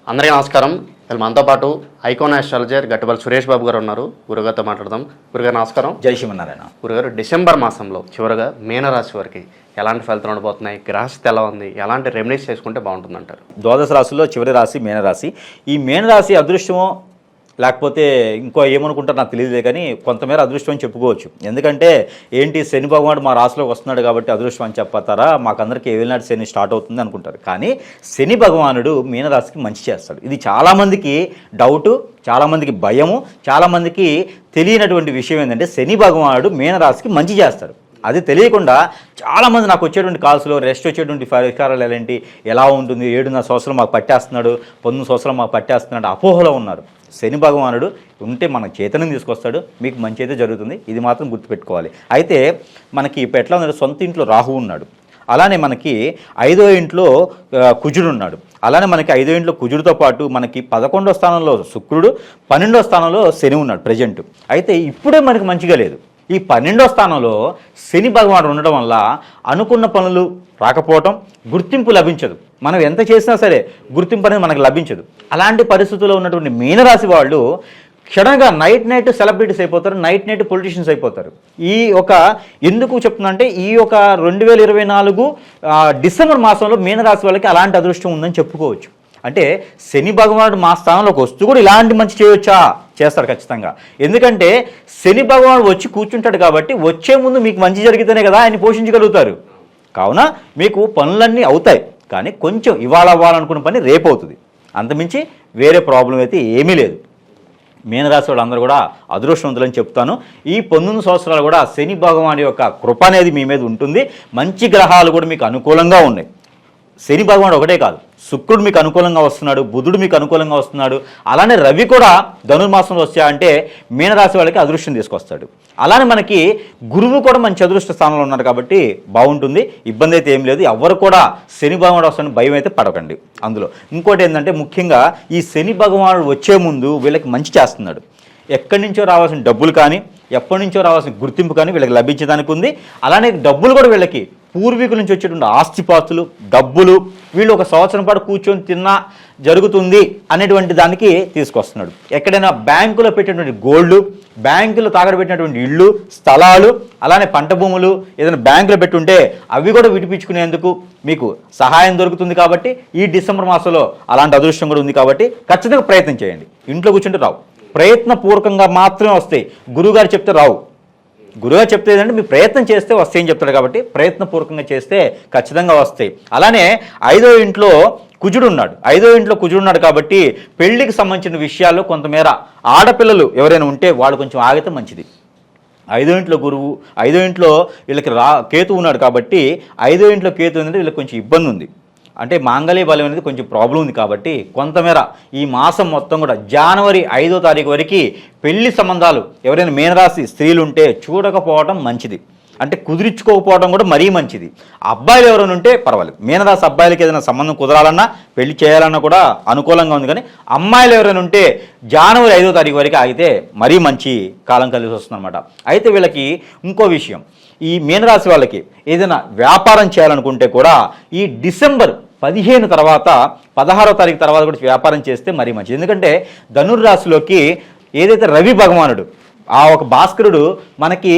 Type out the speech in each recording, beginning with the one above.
అందరికీ నమస్కారం. మనతో పాటు ఐకాన్ ఆస్ట్రాలజర్ గట్టుబల్ సురేష్ బాబు గారు ఉన్నారు. గురుగారితో మాట్లాడదాం. గురుగారు నమస్కారం. జై శ్రీమన్నారాయణ. గురుగారు, డిసెంబర్ మాసంలో చివరిగా మీనరాశి వారికి ఎలాంటి ఫలితాలు ఉండబోతున్నాయి? గ్రహస్థితి ఎలా ఉంది? ఎలాంటి రెమెడీస్ చేసుకుంటే బాగుంటుంది అంటారు? ద్వాదశ రాశుల్లో చివరి రాశి మీనరాశి. ఈ మీనరాశి అదృష్టమో లేకపోతే ఇంకో ఏమనుకుంటారో నాకు తెలియదులే, కానీ కొంతమేర అదృష్టం అని చెప్పుకోవచ్చు. ఎందుకంటే ఏంటి, శని భగవానుడు మా రాశిలోకి వస్తున్నాడు కాబట్టి అదృష్టం అని చెప్పతారా? మాకందరికీ ఏలినాటి శని స్టార్ట్ అవుతుంది అనుకుంటారు. కానీ శని భగవానుడు మీనరాశికి మంచి చేస్తాడు. ఇది చాలామందికి డౌటు, చాలామందికి భయము, చాలామందికి తెలియనటువంటి విషయం ఏంటంటే శని భగవానుడు మీనరాశికి మంచి చేస్తాడు. అది తెలియకుండా చాలామంది నాకు వచ్చేటువంటి కాల్స్లో రెస్ట్ వచ్చేటువంటి పరిష్కారాలు ఎలాంటి, ఎలా ఉంటుంది, 7.5 సంవత్సరం మాకు పట్టేస్తున్నాడు, 19 సంవత్సరం మాకు పట్టేస్తున్నాడు అపోహలో ఉన్నారు. శని భగవానుడు ఉంటే మన చైతన్యం తీసుకొస్తాడు, మీకు మంచి అయితే జరుగుతుంది. ఇది మాత్రం గుర్తుపెట్టుకోవాలి. అయితే మనకి ఇప్పుడు ఎట్లా ఉన్నాడు, సొంత ఇంట్లో రాహు ఉన్నాడు, అలానే మనకి 5వ ఇంట్లో కుజుడు ఉన్నాడు. అలానే మనకి 5వ ఇంట్లో కుజుడితో పాటు మనకి 11వ స్థానంలో శుక్రుడు, 12వ స్థానంలో శని ఉన్నాడు ప్రజెంట్. అయితే ఇప్పుడే మనకి మంచిగా లేదు. ఈ 12వ స్థానంలో శని భగవానుడు ఉండడం వల్ల అనుకున్న పనులు రాకపోవటం, గుర్తింపు లభించదు. మనం ఎంత చేసినా సరే గుర్తింపు అనేది మనకు లభించదు. అలాంటి పరిస్థితుల్లో ఉన్నటువంటి మీనరాశి వాళ్ళు క్షణంగా నైట్ సెలబ్రిటీస్ అయిపోతారు, నైట్ పొలిటీషియన్స్ అయిపోతారు. ఈ ఒక ఎందుకు చెప్తున్నా అంటే ఈ ఒక 2024 డిసెంబర్ మాసంలో మీనరాశి వాళ్ళకి అలాంటి అదృష్టం ఉందని చెప్పుకోవచ్చు. అంటే శని భగవానుడు మా స్థానంలోకి వస్తూ కూడా ఇలాంటి మంచి చేయవచ్చా? చేస్తాడు ఖచ్చితంగా. ఎందుకంటే శని భగవానుడు వచ్చి కూర్చుంటాడు కాబట్టి వచ్చే ముందు మీకు మంచి జరిగితేనే కదా ఆయన పోషించగలుగుతారు. కావున మీకు పనులన్నీ అవుతాయి, కానీ కొంచెం ఇవాళ అవ్వాలనుకున్న పని రేపు అవుతుంది. అంతమించి వేరే ప్రాబ్లం అయితే ఏమీ లేదు. మీనరాశి వాళ్ళందరూ కూడా అదృష్టవంతులని చెప్తాను. ఈ 19 సంవత్సరాలు కూడా శని భగవాన్ యొక్క కృప అనేది మీ మీద ఉంటుంది. మంచి గ్రహాలు కూడా మీకు అనుకూలంగా ఉన్నాయి. శని భగవానుడు ఒకటే కాదు, శుక్రుడు మీకు అనుకూలంగా వస్తున్నాడు, బుధుడు మీకు అనుకూలంగా వస్తున్నాడు, అలానే రవి కూడా ధనుర్మాసంలో వచ్చాయంటే మీనరాశి వాళ్ళకి అదృష్టం తీసుకొస్తాడు. అలానే మనకి గురువు కూడా మంచి అదృష్ట స్థానంలో ఉన్నారు కాబట్టి బాగుంటుంది, ఇబ్బంది అయితే ఏం లేదు. ఎవరు కూడా శని భగవానుడు వస్తున్న భయం అయితే పడకండి. అందులో ఇంకోటి ఏంటంటే ముఖ్యంగా ఈ శని భగవానుడు వచ్చే ముందు వీళ్ళకి మంచి చేస్తున్నాడు. ఎక్కడి నుంచో రావాల్సిన డబ్బులు కానీ, ఎప్పటి నుంచో రావాల్సిన గుర్తింపు కానీ వీళ్ళకి లభించడానికి ఉంది. అలానే డబ్బులు కూడా వీళ్ళకి పూర్వీకుల నుంచి వచ్చేటువంటి ఆస్తిపాస్తులు, డబ్బులు వీళ్ళు ఒక సంవత్సరం పాటు కూర్చొని తిన్నా జరుగుతుంది అనేటువంటి దానికి తీసుకొస్తున్నాడు. ఎక్కడైనా బ్యాంకులో పెట్టినటువంటి గోల్డ్, బ్యాంకులో తాగడబెట్టినటువంటి ఇళ్ళు, స్థలాలు, అలానే పంట భూములు ఏదైనా బ్యాంకులో పెట్టుంటే అవి కూడా విడిపించుకునేందుకు మీకు సహాయం దొరుకుతుంది. కాబట్టి ఈ డిసెంబర్ మాసంలో అలాంటి అదృష్టం కూడా ఉంది. కాబట్టి ఖచ్చితంగా ప్రయత్నం చేయండి. ఇంట్లో కూర్చుంటే రావు, ప్రయత్నపూర్వకంగా మాత్రమే వస్తాయి. గురువుగారు చెప్తే రావు. గురువుగారు చెప్తే ఏంటంటే మీ ప్రయత్నం చేస్తే వస్తాయని చెప్తాడు. కాబట్టి ప్రయత్నపూర్వకంగా చేస్తే ఖచ్చితంగా వస్తాయి. అలానే 5వ ఇంట్లో కుజుడు ఉన్నాడు. 5వ ఇంట్లో కుజుడు ఉన్నాడు కాబట్టి పెళ్లికి సంబంధించిన విషయాల్లో కొంతమేర ఆడపిల్లలు ఎవరైనా ఉంటే వాళ్ళు కొంచెం ఆగితే మంచిది. 5వ ఇంట్లో గురువు, 5వ ఇంట్లో వీళ్ళకి కేతు ఉన్నాడు కాబట్టి 5వ ఇంట్లో కేతు అనేది వీళ్ళకి కొంచెం ఇబ్బంది ఉంది. అంటే మాంగళ్య బలం అనేది కొంచెం ప్రాబ్లం ఉంది. కాబట్టి కొంతమేర ఈ మాసం మొత్తం కూడా జనవరి 5వ తారీఖు వరకు పెళ్లి సంబంధాలు ఎవరైనా మీనరాశి స్త్రీలు ఉంటే చూడకపోవడం మంచిది. అంటే కుదిరించుకోకపోవడం కూడా మరీ మంచిది. అబ్బాయిలు ఎవరైనా ఉంటే పర్వాలేదు. మీనరాశి అబ్బాయిలకి ఏదైనా సంబంధం కుదరాలన్నా పెళ్లి చేయాలన్నా కూడా అనుకూలంగా ఉంది. కానీ అమ్మాయిలు ఎవరైనా ఉంటే జనవరి 5వ తారీఖు వరకు ఆగితే మరీ మంచి కాలం కలిసి వస్తుందన్నమాట. అయితే వీళ్ళకి ఇంకో విషయం, ఈ మీనరాశి వాళ్ళకి ఏదైనా వ్యాపారం చేయాలనుకుంటే కూడా ఈ డిసెంబర్ 15 తర్వాత 16వ తారీఖు తర్వాత కూడా వ్యాపారం చేస్తే మరీ మంచిది. ఎందుకంటే ధనుర్రాశిలోకి ఏదైతే రవి భగవానుడు ఆ ఒక భాస్కరుడు మనకి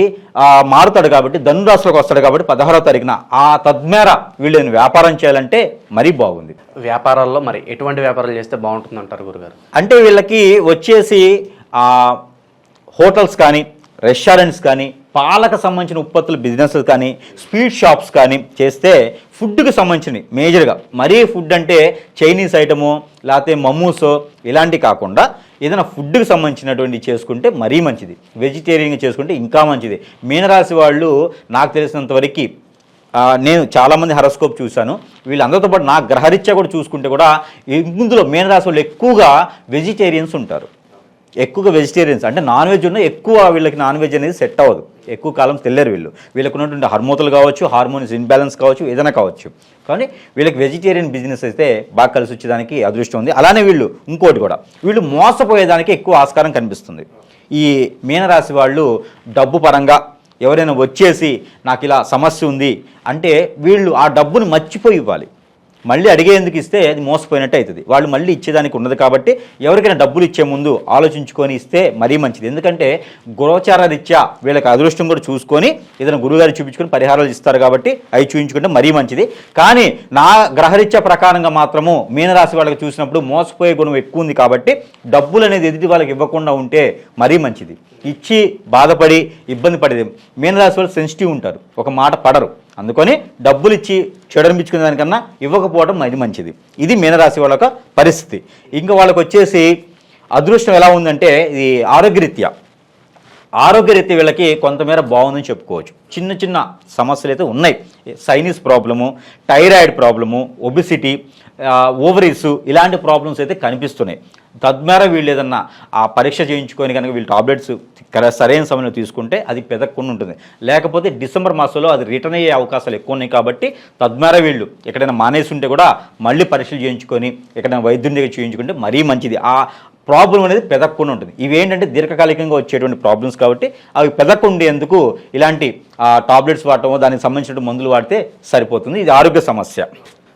మారుతాడు కాబట్టి ధనురాశిలోకి వస్తాడు కాబట్టి 16వ తారీఖున ఆ తద్మేర వీళ్ళని వ్యాపారం చేయాలంటే మరీ బాగుంది. వ్యాపారాల్లో మరి ఎటువంటి వ్యాపారాలు చేస్తే బాగుంటుంది అంటారు గురుగారు? అంటే వీళ్ళకి వచ్చేసి హోటల్స్ కానీ, రెస్టారెంట్స్ కానీ, పాలకు సంబంధించిన ఉత్పత్తుల బిజినెస్ కానీ, స్వీట్ షాప్స్ కానీ చేస్తే ఫుడ్కి సంబంధించినవి మేజర్గా, మరీ ఫుడ్ అంటే చైనీస్ ఐటము లేకపోతే మమూసో ఇలాంటివి కాకుండా ఏదైనా ఫుడ్కి సంబంధించినటువంటి చేసుకుంటే మరీ మంచిది. వెజిటేరియన్గా చేసుకుంటే ఇంకా మంచిది. మీనరాశి వాళ్ళు నాకు తెలిసినంతవరకు నేను చాలామంది హరోస్కోప్ చూశాను. వీళ్ళందరితో పాటు నా గ్రహరీత్యా కూడా చూసుకుంటే కూడా ఇందులో మీనరాశి వాళ్ళు ఎక్కువగా వెజిటేరియన్స్ ఉంటారు. ఎక్కువగా వెజిటేరియన్స్ అంటే నాన్ వెజ్ ఉన్న ఎక్కువ వీళ్ళకి నాన్ వెజ్ అనేది సెట్ అవ్వదు. ఎక్కువ కాలం తెలియరు వీళ్ళకు ఉన్నటువంటి హార్మోన్లు కావచ్చు, హార్మోన్స్ ఇన్బ్యాలెన్స్ కావచ్చు, ఏదైనా కావచ్చు. కానీ వీళ్ళకి వెజిటేరియన్ బిజినెస్ అయితే బాగా కలిసి వచ్చేదానికి అదృష్టం ఉంది. అలానే వీళ్ళు ఇంకోటి కూడా వీళ్ళు మోసపోయేదానికి ఎక్కువ ఆస్కారం కనిపిస్తుంది. ఈ మీనరాశి వాళ్ళు డబ్బు పరంగా ఎవరైనా వచ్చేసి నాకు ఇలా సమస్య ఉంది అంటే వీళ్ళు ఆ డబ్బుని మర్చిపోయి ఇవ్వాలి. మళ్ళీ అడిగేందుకు ఇస్తే అది మోసపోయినట్టు అవుతుంది. వాళ్ళు మళ్ళీ ఇచ్చేదానికి ఉన్నది కాబట్టి ఎవరికైనా డబ్బులు ఇచ్చే ముందు ఆలోచించుకొని ఇస్తే మరీ మంచిది. ఎందుకంటే గోచార రీత్యా వీళ్ళకి అదృష్టం కూడా చూసుకొని ఏదైనా గురువుగారు చూపించుకొని పరిహారాలు ఇస్తారు కాబట్టి అవి చూపించుకుంటే మరీ మంచిది. కానీ నా గ్రహరీత్యా ప్రకారంగా మాత్రము మీనరాశి వాళ్ళకి చూసినప్పుడు మోసపోయే గుణం ఎక్కువ ఉంది కాబట్టి డబ్బులు అనేది ఎదుటి వాళ్ళకి ఇవ్వకుండా ఉంటే మరీ మంచిది. ఇచ్చి బాధపడి ఇబ్బంది పడేది. మీనరాశి వాళ్ళు సెన్సిటివ్ ఉంటారు, ఒక మాట పడరు. అందుకని డబ్బులు ఇచ్చి చెడనిపించుకునే దానికన్నా ఇవ్వకపోవడం అది మంచిది. ఇది మీనరాశి వాళ్ళ పరిస్థితి. ఇంకా వాళ్ళకి వచ్చేసి అదృష్టం ఎలా ఉందంటే ఇది ఆరోగ్యరీత్యా వీళ్ళకి కొంతమేర బాగుందని చెప్పుకోవచ్చు. చిన్న చిన్న సమస్యలు అయితే ఉన్నాయి. Sinus problem, thyroid problem, obesity, ovaries ఇలాంటి ప్రాబ్లమ్స్ అయితే కనిపిస్తున్నాయి. తద్మేర వీళ్ళు ఏదన్నా ఆ పరీక్ష చేయించుకొని కనుక వీళ్ళు టాబ్లెట్స్ సరైన సమయంలో తీసుకుంటే అది పెదక్కుండా ఉంటుంది. లేకపోతే డిసెంబర్ మాసంలో అది రిటర్న్ అయ్యే అవకాశాలు ఎక్కువ ఉన్నాయి కాబట్టి తద్మేర వీళ్ళు ఎక్కడైనా మానేసి ఉంటే కూడా మళ్ళీ పరీక్షలు చేయించుకొని ఎక్కడైనా వైద్యుని దగ్గర చేయించుకుంటే మరీ మంచిది. ఆ ప్రాబ్లం అనేది పెదక్కుండా ఉంటుంది. ఇవేంటంటే దీర్ఘకాలికంగా వచ్చేటువంటి ప్రాబ్లమ్స్ కాబట్టి అవి పెదక్కుండేందుకు ఇలాంటి టాబ్లెట్స్ వాడటమో దానికి సంబంధించిన మందులు వాడితే సరిపోతుంది. ఇది ఆరోగ్య సమస్య.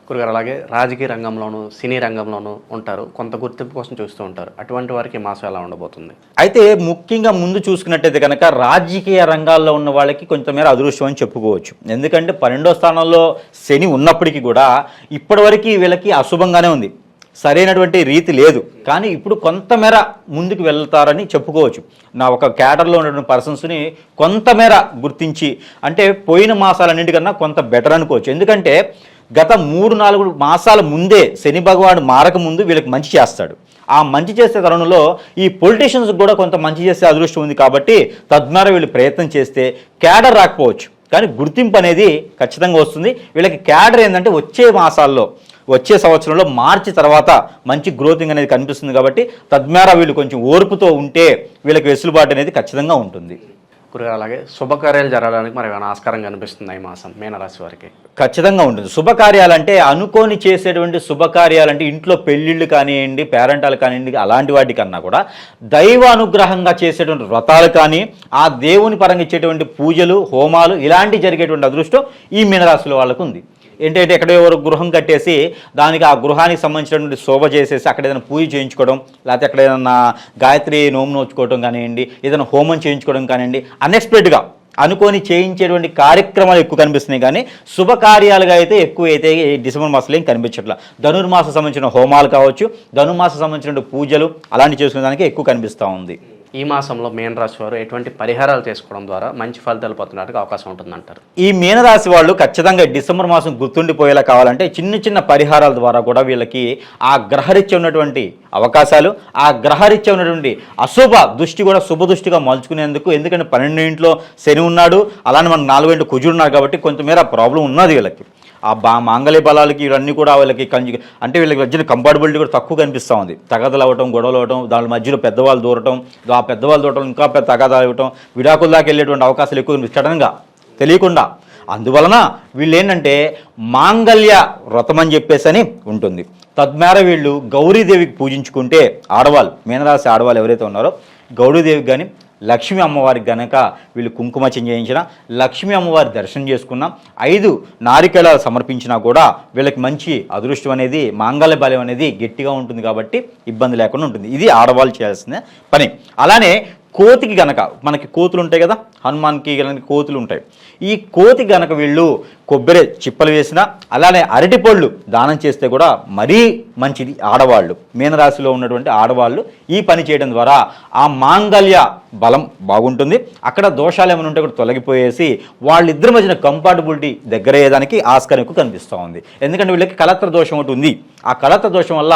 గురుగారు అలాగే రాజకీయ రంగంలోనూ సినీ రంగంలోనూ ఉంటారు, కొంత గుర్తింపు కోసం చూస్తూ ఉంటారు. అటువంటి వారికి మాసం ఎలా ఉండబోతుంది? అయితే ముఖ్యంగా ముందు చూసుకున్నట్టయితే కనుక రాజకీయ రంగాల్లో ఉన్న వాళ్ళకి కొంతమేర అదృష్టం అని చెప్పుకోవచ్చు. ఎందుకంటే 12వ స్థానంలో శని ఉన్నప్పటికీ కూడా ఇప్పటివరకు వీళ్ళకి అశుభంగానే ఉంది, సరైనటువంటి రీతి లేదు. కానీ ఇప్పుడు కొంతమేర ముందుకు వెళ్తారని చెప్పుకోవచ్చు. నా ఒక క్యాడర్లో ఉన్నటువంటి పర్సన్స్ని కొంతమేర గుర్తించి అంటే పోయిన మాసాలన్నింటికన్నా కొంత బెటర్ అనుకోవచ్చు. ఎందుకంటే గత 3-4 మాసాల ముందే శని భగవానుడు మారక ముందు వీళ్ళకి మంచి చేస్తాడు. ఆ మంచి చేసే తరుణంలో ఈ పొలిటీషియన్స్ కూడా కొంత మంచి చేసే అదృష్టం ఉంది కాబట్టి తద్వారా వీళ్ళు ప్రయత్నం చేస్తే క్యాడర్ రాకపోవచ్చు, కానీ గుర్తింపు అనేది ఖచ్చితంగా వస్తుంది. వీళ్ళకి క్యాడర్ ఏంటంటే వచ్చే సంవత్సరంలో మార్చి తర్వాత మంచి గ్రోతింగ్ అనేది కనిపిస్తుంది కాబట్టి తద్వారా వీళ్ళు కొంచెం ఓర్పుతో ఉంటే వీళ్ళకి వెసులుబాటు అనేది ఖచ్చితంగా ఉంటుంది. గురుగారు అలాగే శుభకార్యాలు జరగడానికి మరి ఏమైనా ఆస్కారం కనిపిస్తుంది ఈ మాసం మీనరాశి వారికి? ఖచ్చితంగా ఉంటుంది. శుభకార్యాలంటే అనుకోని చేసేటువంటి శుభకార్యాలంటే ఇంట్లో పెళ్ళిళ్ళు కానివ్వండి, పేరెంటాలు కానివ్వండి, అలాంటి వాటికన్నా కూడా దైవ అనుగ్రహంగా చేసేటువంటి వ్రతాలు కానీ ఆ దేవుని పరంగా ఇచ్చేటువంటి పూజలు, హోమాలు ఇలాంటి జరిగేటువంటి అదృష్టం ఈ మీనరాశిలో వాళ్ళకు ఉంది. ఏంటంటే ఎక్కడో ఎవరు గృహం కట్టేసి దానికి ఆ గృహానికి సంబంధించినటువంటి శోభ చేసేసి అక్కడ ఏదైనా పూజ చేయించుకోవడం, లేకపోతే అక్కడ ఏదైనా గాయత్రి నోము నోచుకోవడం కానివ్వండి, ఏదైనా హోమం చేయించుకోవడం కానివ్వండి, అన్ఎక్స్పెక్టెడ్గా అనుకొని చేయించేటువంటి కార్యక్రమాలు ఎక్కువ కనిపిస్తున్నాయి. కానీ శుభకార్యాలుగా అయితే ఎక్కువ అయితే డిసెంబర్ మాసంలో ఏం కనిపించట్లా. ధనుర్మాసం సంబంధించిన హోమాలు కావచ్చు, ధనుర్మాసం సంబంధించిన పూజలు అలాంటివి చేసుకునే దానికి ఎక్కువ కనిపిస్తూ ఉంది. ఈ మాసంలో మీనరాశి వారు ఎటువంటి పరిహారాలు చేసుకోవడం ద్వారా మంచి ఫలితాలు పొందడానికి అవకాశం ఉంటుందంటారు? ఈ మీనరాశి వాళ్ళు ఖచ్చితంగా డిసెంబర్ మాసం గుర్తుండిపోయేలా కావాలంటే చిన్న చిన్న పరిహారాల ద్వారా కూడా వీళ్ళకి ఆ గ్రహరీత్యా ఉన్నటువంటి అవకాశాలు, ఆ గ్రహరీత్యా ఉన్నటువంటి అశుభ దృష్టి కూడా శుభ దృష్టిగా మలుచుకునేందుకు. ఎందుకంటే 12 ఇంట్లో శని ఉన్నాడు, అలానే మనకు 4 ఇంట్లో కుజుడు ఉన్నారు కాబట్టి కొంతమేర ప్రాబ్లం ఉన్నది వీళ్ళకి. ఆ మాంగళ్య బలాలకి ఇవన్నీ కూడా వీళ్ళకి అంటే వీళ్ళకి మధ్యన కంపాటబిలిటీ కూడా తక్కువ కనిపిస్తూ ఉంది. తగాదలు అవ్వటం, గొడవలు అవ్వటం, దాని మధ్యలో పెద్దవాళ్ళు దూరటం, ఆ పెద్దవాళ్ళు దూరటం ఇంకా పెద్ద తగాదాలు అవ్వటం, విడాకుల దాకా వెళ్ళేటువంటి అవకాశాలు ఎక్కువ సడన్గా తెలియకుండా. అందువలన వీళ్ళు ఏంటంటే మాంగళ్య వ్రతం అని చెప్పేసి అని ఉంటుంది. తద్మేర వీళ్ళు గౌరీదేవికి పూజించుకుంటే ఆడవాళ్ళు, మీనరాశి ఆడవాళ్ళు ఎవరైతే ఉన్నారో గౌరీదేవికి కానీ లక్ష్మీ అమ్మవారికి గనక వీళ్ళు కుంకుమార్చన చేయించిన, లక్ష్మీ అమ్మవారి దర్శనం చేసుకున్నాం, 5 నారికేళాలు సమర్పించినా కూడా వీళ్ళకి మంచి అదృష్టం అనేది, మాంగళ్య బలం అనేది గట్టిగా ఉంటుంది కాబట్టి ఇబ్బంది లేకుండా ఉంటుంది. ఇది ఆడవాళ్ళు చేయాల్సిన పని. అలానే కోతికి గనక, మనకి కోతులు ఉంటాయి కదా, హనుమాన్కి గనక కోతులు ఉంటాయి. ఈ కోతి గనక వీళ్ళు కొబ్బరి చిప్పలు వేసినా, అలానే అరటిపళ్ళు దానం చేస్తే కూడా మరీ మంచిది. ఆడవాళ్ళు, మీనరాశిలో ఉన్నటువంటి ఆడవాళ్ళు ఈ పని చేయడం ద్వారా ఆ మాంగళ్య బలం బాగుంటుంది. అక్కడ దోషాలు ఏమైనా ఉంటే కూడా తొలగిపోయేసి వాళ్ళిద్దరి మధ్యన కంపాటబిలిటీ దగ్గర అయ్యేదానికి ఆస్కారం ఎక్కువ కనిపిస్తూ ఉంది. ఎందుకంటే వీళ్ళకి కలత్ర దోషం ఒకటి ఉంది. ఆ కలత్ర దోషం వల్ల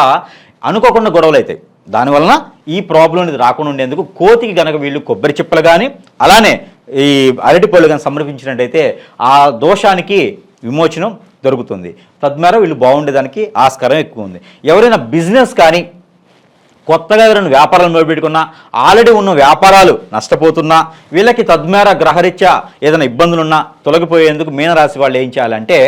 అనుకోకుండా గొడవలు అవుతాయి. దానివలన ఈ ప్రాబ్లం అనేది రాకుండా ఉండేందుకు కోతికి గనక వీళ్ళు కొబ్బరి చిప్పలు కానీ అలానే ఈ అరటిపళ్ళు కానీ సమర్పించినట్టయితే ఆ దోషానికి విమోచనం దొరుకుతుంది. తద్వారా వీళ్ళు బాగుండేదానికి ఆస్కారం ఎక్కువ ఉంది. ఎవరైనా బిజినెస్ కానీ కొత్తగా ఎవరైనా వ్యాపారాలు మొదలుపెట్టుకున్నా, ఆల్రెడీ ఉన్న వ్యాపారాలు నష్టపోతున్నా, వీళ్ళకి తద్వారా గ్రహరీత్యా ఏదైనా ఇబ్బందులున్నా తొలగిపోయేందుకు మీనరాశి వాళ్ళు ఏం చేయాలంటే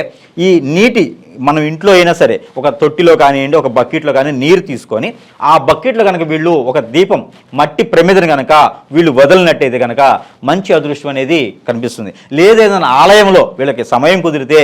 ఈ నీటి మనం ఇంట్లో అయినా సరే ఒక తొట్టిలో కానివ్వండి, ఒక బకెట్లో కానీ నీరు తీసుకొని ఆ బకెట్లో కనుక వీళ్ళు ఒక దీపం మట్టి ప్రమిదను కనుక వీళ్ళు వదిలినట్టయితే కనుక మంచి అదృష్టం అనేది కనిపిస్తుంది. లేదేదైనా ఆలయంలో వీళ్ళకి సమయం కుదిరితే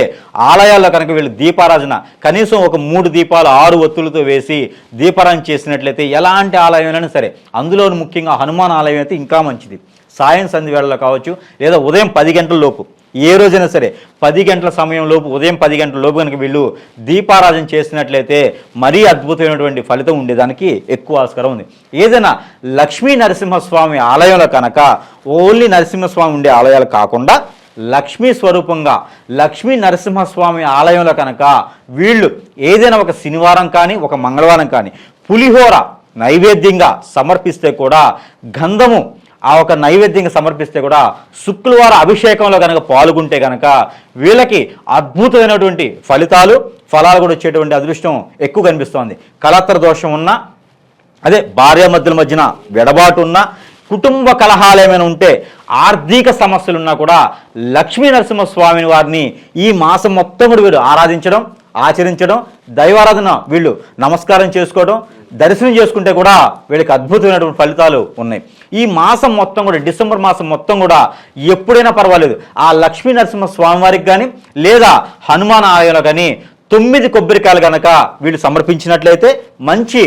ఆలయాల్లో కనుక వీళ్ళు దీపారాధన కనీసం ఒక 3 దీపాలు 6 ఒత్తులతో వేసి దీపారాధన చేసినట్లయితే ఎలాంటి ఆలయమైనా సరే, అందులో ముఖ్యంగా హనుమాన్ ఆలయం అయితే ఇంకా మంచిది. సాయం సంధి వేళలో కావచ్చు, లేదా ఉదయం 10 గంటల లోపు, ఏ రోజైనా సరే 10 గంటల సమయం లోపు, ఉదయం 10 గంటల లోపు కనుక వీళ్ళు దీపారాధన చేసినట్లయితే మరీ అద్భుతమైనటువంటి ఫలితం ఉండేదానికి ఎక్కువ ఆస్కారం ఉంది. ఏదైనా లక్ష్మీ నరసింహస్వామి ఆలయంలో కనుక ఓన్లీ నరసింహస్వామి ఉండే ఆలయాలు కాకుండా లక్ష్మీ స్వరూపంగా లక్ష్మీ నరసింహస్వామి ఆలయంలో కనుక వీళ్ళు ఏదైనా ఒక శనివారం కానీ ఒక మంగళవారం కానీ పులిహోర నైవేద్యంగా సమర్పిస్తే కూడా, గంధము ఆ ఒక నైవేద్యంగా సమర్పిస్తే కూడా, శుక్రవార అభిషేకంలో కనుక పాల్గొంటే కనుక వీళ్ళకి అద్భుతమైనటువంటి ఫలాలు కూడా వచ్చేటువంటి అదృష్టం ఎక్కువ కనిపిస్తోంది. కలత్ర దోషం ఉన్నా, అదే భార్యామధ్యుల మధ్యన వెడబాటు ఉన్నా, కుటుంబ కలహాలు ఏమైనా ఉంటే, ఆర్థిక సమస్యలున్నా కూడా లక్ష్మీ నరసింహస్వామిని వారిని ఈ మాసం మొత్తం కూడా వీళ్ళు ఆరాధించడం, ఆచరించడం, దైవారాధన వీళ్ళు నమస్కారం చేసుకోవడం, దర్శనం చేసుకుంటే కూడా వీళ్ళకి అద్భుతమైనటువంటి ఫలితాలు ఉన్నాయి. ఈ మాసం మొత్తం కూడా, డిసెంబర్ మాసం మొత్తం కూడా ఎప్పుడైనా పర్వాలేదు ఆ లక్ష్మీ నరసింహ స్వామి వారికి కానీ లేదా హనుమాన్ ఆలయంలో కానీ 9 కొబ్బరికాయలు కనుక వీళ్ళు సమర్పించినట్లయితే మంచి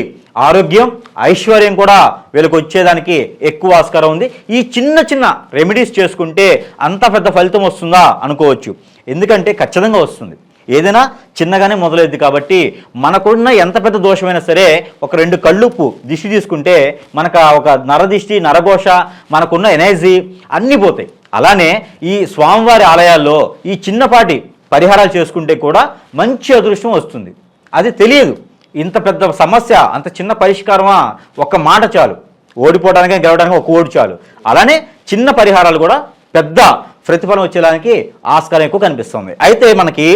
ఆరోగ్యం, ఐశ్వర్యం కూడా వీళ్ళకి వచ్చేదానికి ఎక్కువ ఆస్కారం ఉంది. ఈ చిన్న చిన్న రెమెడీస్ చేసుకుంటే అంత పెద్ద ఫలితం వస్తుందా అనుకోవచ్చు. ఎందుకంటే ఖచ్చితంగా వస్తుంది. ఏదైనా చిన్నగానే మొదలైద్ది కాబట్టి మనకున్న ఎంత పెద్ద దోషమైనా సరే ఒక 2 కళ్ళుప్పు దిష్టి తీసుకుంటే మనకు ఒక నరదిష్టి, నరఘోష, మనకున్న ఎనర్జీ అన్నీ పోతాయి. అలానే ఈ స్వామివారి ఆలయాల్లో ఈ చిన్నపాటి పరిహారాలు చేసుకుంటే కూడా మంచి అదృష్టం వస్తుంది. అది తెలియదు. ఇంత పెద్ద సమస్య, అంత చిన్న పరిష్కారమా, ఒక్క మాట చాలు, ఓడిపోవడానికి గెలవడానికి ఒక ఓటు చాలు. అలానే చిన్న పరిహారాలు కూడా పెద్ద ప్రతిఫలం వచ్చేదానికి ఆస్కారం ఎక్కువ కనిపిస్తుంది. అయితే మనకి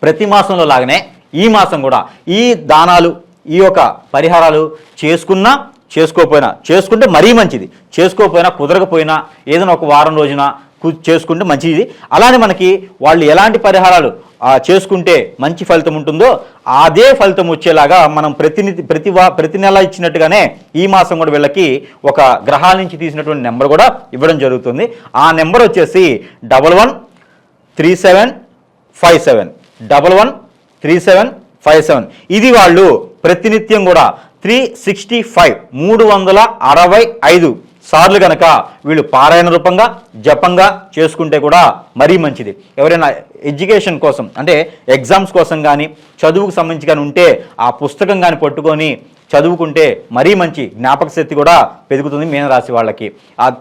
ప్రతి మాసంలో లాగానే ఈ మాసం కూడా ఈ దానాలు, ఈ యొక్క పరిహారాలు చేసుకుంటే మరీ మంచిది. చేసుకోకపోయినా, కుదరకపోయినా ఏదైనా ఒక వారం రోజున చేసుకుంటే మంచిది. అలానే మనకి వాళ్ళు ఎలాంటి పరిహారాలు చేసుకుంటే మంచి ఫలితం ఉంటుందో అదే ఫలితం వచ్చేలాగా మనం ప్రతి నెల ఇచ్చినట్టుగానే ఈ మాసం కూడా వీళ్ళకి ఒక గ్రహాల నుంచి తీసినటువంటి నెంబర్ కూడా ఇవ్వడం జరుగుతుంది. ఆ నెంబర్ వచ్చేసి 113757 113757. ఇది వాళ్ళు ప్రతినిత్యం కూడా 365 సార్లు కనుక వీళ్ళు పారాయణ రూపంగా జపంగా చేసుకుంటే కూడా మరీ మంచిది. ఎవరైనా ఎడ్యుకేషన్ కోసం, అంటే ఎగ్జామ్స్ కోసం కానీ చదువుకు సంబంధించి కానీ ఉంటే ఆ పుస్తకం కానీ పట్టుకొని చదువుకుంటే మరీ మంచి జ్ఞాపక శక్తి కూడా పెరుగుతుంది మీనరాశి వాళ్ళకి.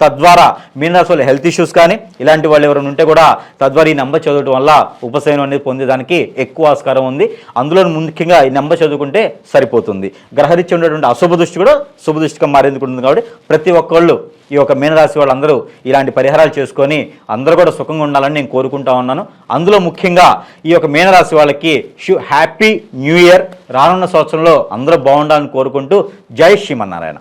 తద్వారా మీనరాశి వాళ్ళ హెల్త్ ఇష్యూస్ కానీ ఇలాంటి వాళ్ళు ఎవరైనా ఉంటే కూడా తద్వారా ఈ నెంబర్ చదవడం వల్ల ఉపశమనం అనేది పొందేదానికి ఎక్కువ ఆస్కారం ఉంది. అందులో ముఖ్యంగా ఈ నెంబర్ చదువుకుంటే సరిపోతుంది. గ్రహరీత్యా ఉండేటువంటి అశుభ దృష్టి కూడా శుభ దృష్టిగా మారేందుకు ఉంటుంది. కాబట్టి ప్రతి ఒక్కళ్ళు ఈ యొక్క మీనరాశి వాళ్ళందరూ ఇలాంటి పరిహారాలు చేసుకొని అందరూ కూడా సుఖంగా ఉండాలని నేను కోరుకుంటా ఉన్నాను. అందులో ముఖ్యంగా ఈ యొక్క మీనరాశి వాళ్ళకి హ్యాపీ న్యూ ఇయర్. రానున్న సంవత్సరంలో అందరూ బాగుండాలని కోరుకుంటూ జై శ్రీమన్నారాయణ.